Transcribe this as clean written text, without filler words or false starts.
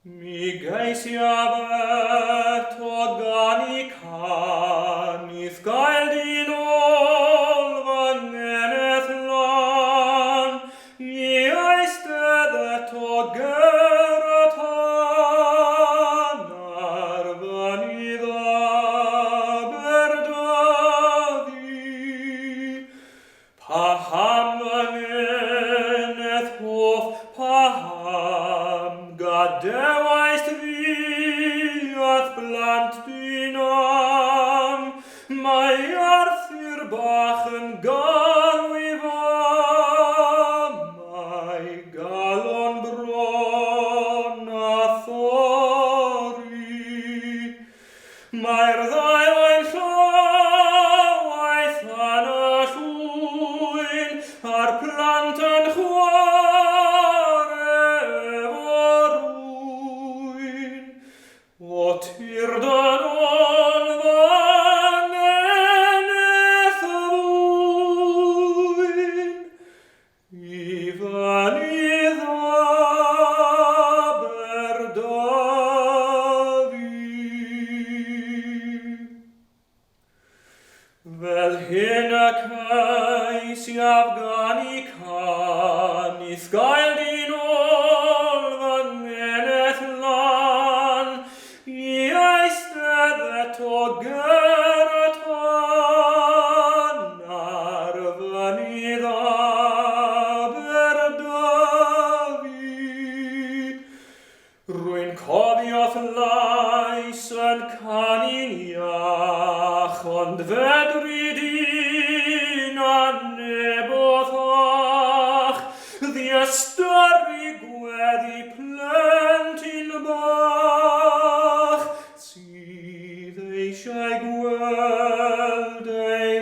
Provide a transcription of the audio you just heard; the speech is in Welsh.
Mi geisiabet organicanis caldin olvan nenethlan, mi aistedet ogeratan arvanida berdavi. Paham neneth hof paham, gadewaist vi ath plant dynam, mai Arthur bachen galwiva, mai galon bron athori, mai ddau oen llawaith anaswyn, ar plant yn chwarae forwyn. O tirdan olfan neneth fwyn, ifan idda berdafi. Fel hyn ac eis i Afganicanis gael olfan nenethlan, i eistedded ogeratan arvanida berdafi. Rwy'n cofio'th lais yn canu'n iach, ond fedri dyn a nebothach, ddiastyru gweddi plentyn bach, sydd eisiau gweld ei